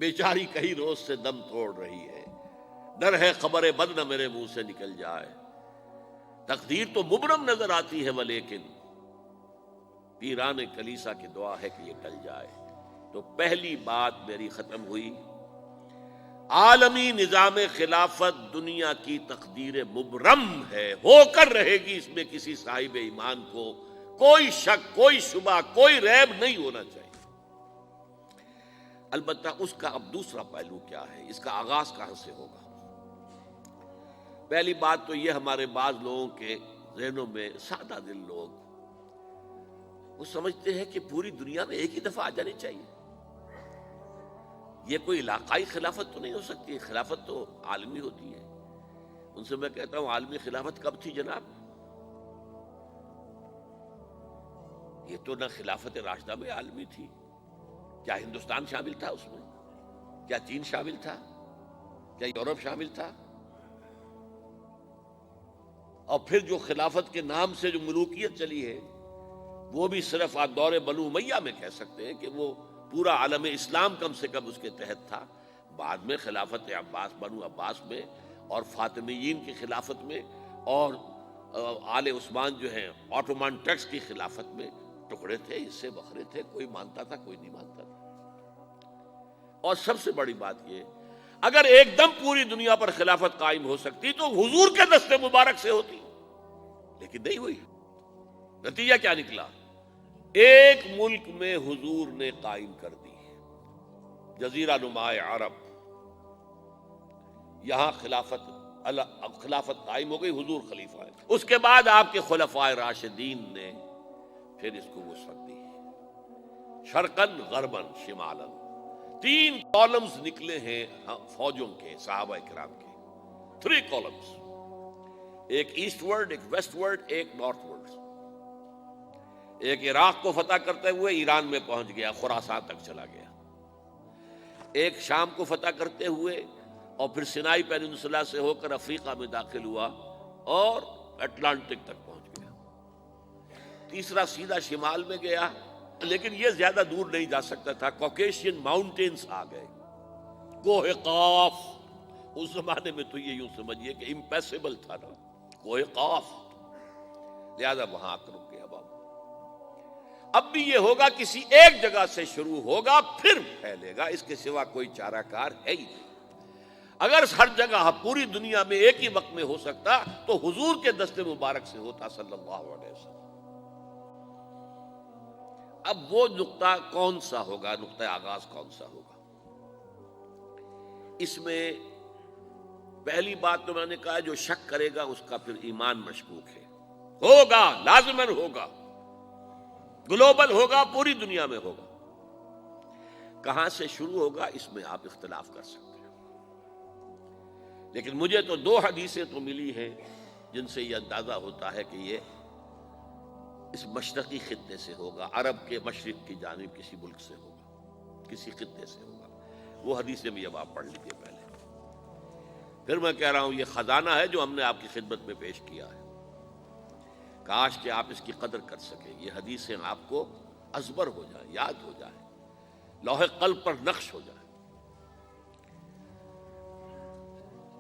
بیچاری کئی روز سے دم توڑ رہی ہے، ڈر ہے خبر بد نہ میرے منہ سے نکل جائے، تقدیر تو مبرم نظر آتی ہے ولیکن پیران کلیسا کی دعا ہے کہ یہ ٹل جائے۔ تو پہلی بات میری ختم ہوئی، عالمی نظام خلافت دنیا کی تقدیر مبرم ہے، ہو کر رہے گی، اس میں کسی صاحب ایمان کو کوئی شک، کوئی شبہ، کوئی ریب نہیں ہونا چاہیے۔ البتہ اس کا اب دوسرا پہلو کیا ہے، اس کا آغاز کہاں سے ہوگا؟ پہلی بات تو یہ، ہمارے بعض لوگوں کے ذہنوں میں، سادہ دل لوگ وہ سمجھتے ہیں کہ پوری دنیا میں ایک ہی دفعہ آ جانی چاہیے۔ یہ کوئی علاقائی خلافت تو نہیں ہو سکتی، خلافت تو عالمی ہوتی ہے۔ ان سے میں کہتا ہوں عالمی خلافت کب تھی جناب؟ یہ تو نہ خلافت راشدہ میں عالمی تھی، کیا ہندوستان شامل تھا اس میں؟ کیا چین شامل تھا؟ کیا یورپ شامل تھا؟ اور پھر جو خلافت کے نام سے جو ملوکیت چلی ہے، وہ بھی صرف آپ دور بنو امیہ میں کہہ سکتے ہیں کہ وہ پورا عالم اسلام کم سے کم اس کے تحت تھا۔ بعد میں خلافت عباس، بنو عباس میں، اور فاطمیین کی خلافت میں، اور آل عثمان جو ہیں آٹومان ٹرکس کی خلافت میں ٹکڑے تھے، حصے بکھرے تھے، کوئی مانتا تھا، کوئی نہیں مانتا تھا۔ اور سب سے بڑی بات یہ، اگر ایک دم پوری دنیا پر خلافت قائم ہو سکتی تو حضور کے دست مبارک سے ہوتی، لیکن نہیں ہوئی۔ نتیجہ کیا نکلا؟ ایک ملک میں حضور نے قائم کر دی، جزیرہ نما عرب، یہاں خلافت قائم ہو گئی، حضور خلیفہ ہے۔ اس کے بعد آپ کے خلفائے راشدین نے پھر اس کو وسعت دی، شرقاً غرباً شمالاً۔ 3 کالمز نکلے ہیں فوجوں کے، صحابہ کرام کے، 3 کالمز، ایک ایسٹ ورڈ، ایک ویسٹ ورڈ، ایک نارتھ ورڈ۔ ایک عراق کو فتح کرتے ہوئے ایران میں پہنچ گیا، خراسان تک چلا گیا۔ ایک شام کو فتح کرتے ہوئے اور پھر سینائی پیننسولا سے ہو کر افریقہ میں داخل ہوا اور اٹلانٹک تک پہنچ گیا۔ تیسرا سیدھا شمال میں گیا، لیکن یہ زیادہ دور نہیں جا سکتا تھا، کوکیشین ماؤنٹینز آ گئے، کوہ قاف۔ اس زمانے میں تو یہ یوں سمجھیے کہ امپیسیبل تھا نا، کوہ قاف، لہذا وہاں آ کر رک گیا۔ اب بھی یہ ہوگا، کسی ایک جگہ سے شروع ہوگا پھر پھیلے گا، اس کے سوا کوئی چارہ کار ہے ہی نہیں۔ اگر ہر جگہ پوری دنیا میں ایک ہی وقت میں ہو سکتا تو حضور کے دست مبارک سے ہوتا صلی اللہ علیہ وسلم۔ اب وہ نقطہ کون سا ہوگا، نقطہ آغاز کون سا ہوگا؟ اس میں پہلی بات تو میں نے کہا، جو شک کرے گا اس کا پھر ایمان مشکوک ہے۔ ہوگا، لازماً ہوگا، گلوبل ہوگا، پوری دنیا میں ہوگا۔ کہاں سے شروع ہوگا اس میں آپ اختلاف کر سکتے ہیں، لیکن مجھے تو 2 حدیثیں تو ملی ہیں جن سے یہ اندازہ ہوتا ہے کہ یہ اس مشرقی خطے سے ہوگا، عرب کے مشرق کی جانب کسی ملک سے ہوگا، کسی خطے سے ہوگا۔ وہ حدیثیں بھی اب آپ پڑھ لیجیے پہلے۔ پھر میں کہہ رہا ہوں یہ خزانہ ہے جو ہم نے آپ کی خدمت میں پیش کیا ہے، کاش کہ آپ اس کی قدر کر سکیں، یہ حدیثیں آپ کو ازبر ہو جائیں، یاد ہو جائیں، لوح قلب پر نقش ہو جائیں۔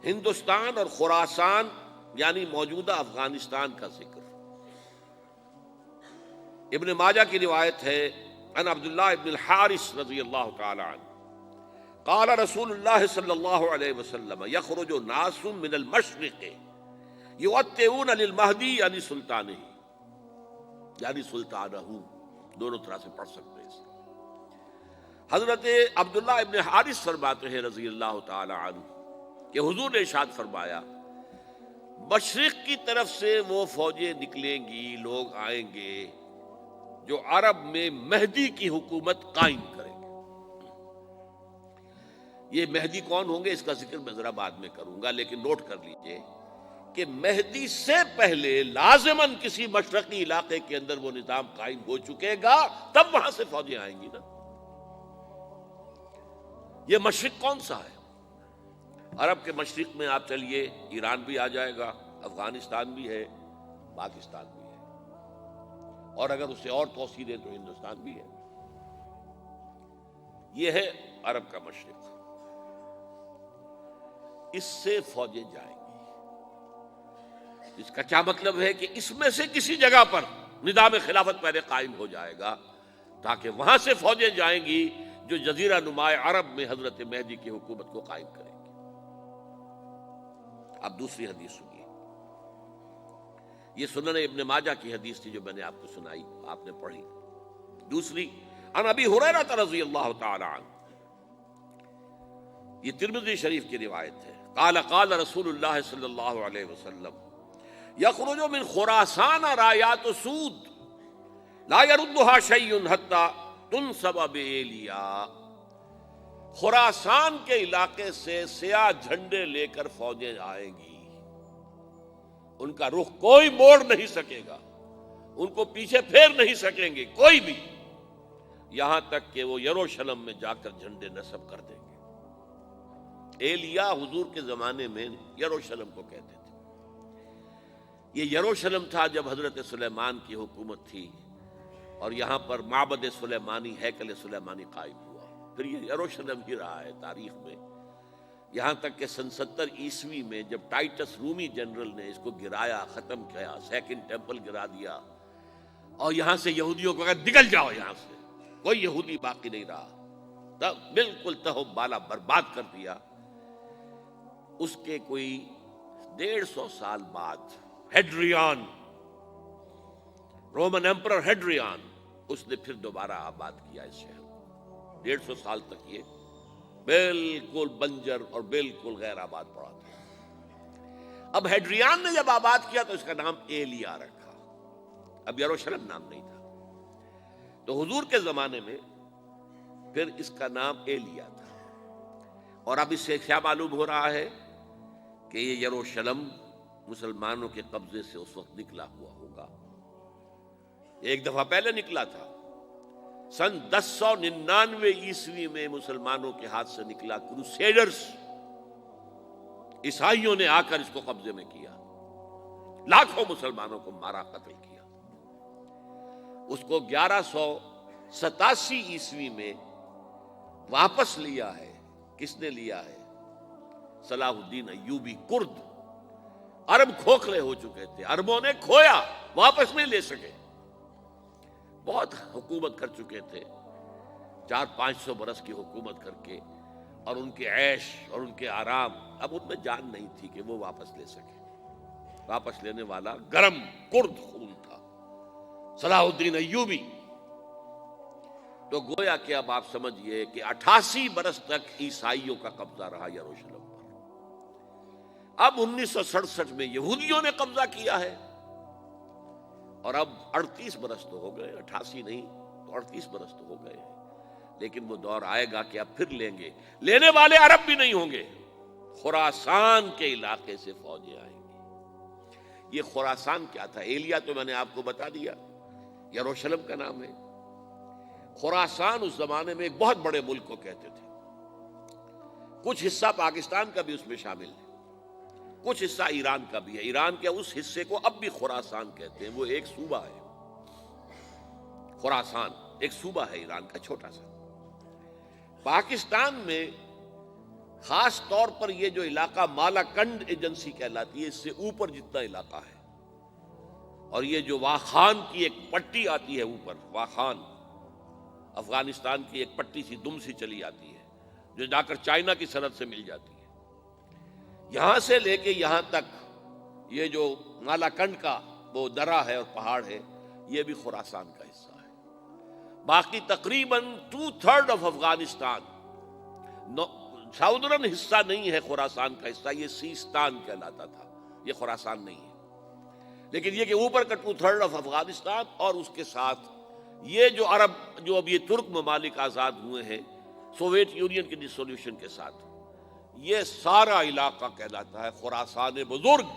ہندوستان اور خراسان یعنی موجودہ افغانستان کا ذکر ابن ماجہ کی روایت ہے، عن عبداللہ ابن الحارث رضی اللہ تعالی عنہ قال رسول اللہ صلی اللہ علیہ وسلم یخرج ناس من المشرق یوطئون للمہدی یعنی سلطانہ، یعنی سلطانہ، دونوں طرح سے پڑھ سکتے ہیں۔ حضرت عبداللہ ابن حارث فرماتے ہیں رضی اللہ تعالی عنہ کہ حضور نے ارشاد فرمایا، مشرق کی طرف سے وہ فوجیں نکلیں گی، لوگ آئیں گے جو عرب میں مہدی کی حکومت قائم کریں گے۔ یہ مہدی کون ہوں گے اس کا ذکر میں ذرا بعد میں کروں گا، لیکن نوٹ کر لیجئے کہ مہدی سے پہلے لازماً کسی مشرقی علاقے کے اندر وہ نظام قائم ہو چکے گا، تب وہاں سے فوجیں آئیں گی نا۔ یہ مشرق کون سا ہے؟ عرب کے مشرق میں آپ چلیے، ایران بھی آ جائے گا، افغانستان بھی ہے، پاکستان بھی ہے، اور اگر اسے اور توسیع دیں تو ہندوستان بھی ہے۔ یہ ہے عرب کا مشرق، اس سے فوجیں جائیں گی۔ اس کا کیا مطلب ہے کہ اس میں سے کسی جگہ پر نظام خلافت پہلے قائم ہو جائے گا، تاکہ وہاں سے فوجیں جائیں گی جو جزیرہ نما عرب میں حضرت مہدی کی حکومت کو قائم کریں گی۔ اب دوسری حدیث سنیے، یہ سنن ابن ماجہ کی حدیث تھی جو میں نے آپ کو سنائی، آپ نے پڑھی۔ دوسری، عن ابی ہریرہ رضی اللہ تعالی عنہ، یہ ترمذی شریف کی روایت ہے، قال قال رسول اللہ صلی اللہ علیہ وسلم یخرج من خراسان رایات سود لا يردها شیء حتی تنصب بإیلیا، خراسان کے علاقے سے سیاہ جھنڈے لے کر فوجیں آئیں گی، ان کا رخ کوئی موڑ نہیں سکے گا، ان کو پیچھے پھیر نہیں سکیں گے کوئی بھی، یہاں تک کہ وہ یروشلم میں جا کر جھنڈے نصب کر دیں گے۔ ایلیا حضور کے زمانے میں یروشلم کو کہتے تھے۔ یہ یروشلم تھا جب حضرت سلیمان کی حکومت تھی، اور یہاں پر معبد سلیمانی، ہیکل سلیمانی قائم ہوا، پھر یہ یروشلم ہی رہا ہے تاریخ میں، یہاں تک کہ سن 70 عیسوی میں جب ٹائٹس رومی جنرل نے اس کو گرایا، ختم کیا، سیکنڈ ٹیمپل گرا دیا، اور یہاں سے یہودیوں کو کہا نکل جاؤ یہاں سے، کوئی یہودی باقی نہیں رہا، تب بالکل تہو بالا برباد کر دیا۔ اس کے کوئی 150 سال بعد ہیڈریان، رومن ایمپرر ہیڈریان، اس نے پھر دوبارہ آباد کیا اس شہر کو۔ 150 سال تک یہ بالکل بنجر اور بالکل غیر آباد پڑا تھا۔ اب ہیڈریان نے جب آباد کیا تو اس کا نام ایلیا رکھا، اب یروشلم نام نہیں تھا، تو حضور کے زمانے میں پھر اس کا نام ایلیا تھا۔ اور اب اس سے کیا معلوم ہو رہا ہے کہ یہ یروشلم مسلمانوں کے قبضے سے اس وقت نکلا ہوا ہوگا، ایک دفعہ پہلے نکلا تھا، سن 1099 عیسوی میں مسلمانوں کے ہاتھ سے نکلا، کروسیڈرز عیسائیوں نے آ کر اس کو قبضے میں کیا، لاکھوں مسلمانوں کو مارا، قتل کیا۔ اس کو 1187 عیسوی میں واپس لیا ہے، کس نے لیا ہے؟ صلاح الدین ایوبی، کرد، عرب کھوکھلے ہو چکے تھے، عربوں نے کھویا، واپس نہیں لے سکے، بہت حکومت کر چکے تھے، 400-500 برس کی حکومت کر کے، اور ان کے عیش اور ان کے آرام، اب ان میں جان نہیں تھی کہ وہ واپس لے سکے۔ واپس لینے والا گرم کرد خون تھا، صلاح الدین ایوبی۔ تو گویا کہ اب آپ سمجھئے کہ 88 برس تک عیسائیوں کا قبضہ رہا یروشلم پر۔ اب 1967 میں یہودیوں نے قبضہ کیا ہے، اور اب 38 برس تو ہو گئے، 88 نہیں تو 38 برس تو ہو گئے، لیکن وہ دور آئے گا کہ اب پھر لیں گے، لینے والے عرب بھی نہیں ہوں گے، خراسان کے علاقے سے فوجیں آئیں گی۔ یہ خراسان کیا تھا؟ ایلیا تو میں نے آپ کو بتا دیا، یروشلم کا نام ہے۔ خراسان اس زمانے میں ایک بہت بڑے ملک کو کہتے تھے، کچھ حصہ پاکستان کا بھی اس میں شامل ہے، کچھ حصہ ایران کا بھی ہے، ایران کے اس حصے کو اب بھی خراسان کہتے ہیں، وہ ایک صوبہ ہے، خراسان ایک صوبہ ہے ایران کا چھوٹا سا۔ پاکستان میں خاص طور پر یہ جو علاقہ مالا کنڈ ایجنسی کہلاتی ہے، اس سے اوپر جتنا علاقہ ہے، اور یہ جو واخان کی ایک پٹی آتی ہے اوپر، واخان افغانستان کی ایک پٹی سی دم سی چلی آتی ہے جو جا کر چائنا کی سرحد سے مل جاتی ہے، یہاں سے لے کے یہاں تک یہ جو مالا کنڈ کا وہ درہ ہے اور پہاڑ ہے، یہ بھی خراسان کا حصہ ہے۔ باقی تقریباً 2/3 آف افغانستان ساؤدرن حصہ نہیں ہے خراسان کا حصہ، یہ سیستان کہلاتا تھا، یہ خراسان نہیں ہے، لیکن یہ کہ اوپر کا 2/3 آف افغانستان، اور اس کے ساتھ یہ جو عرب، جو اب یہ ترک ممالک آزاد ہوئے ہیں سوویت یونین کی ڈسولوشن کے ساتھ، یہ سارا علاقہ کہلاتا ہے خراسان بزرگ،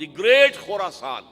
دی گریٹ خراسان۔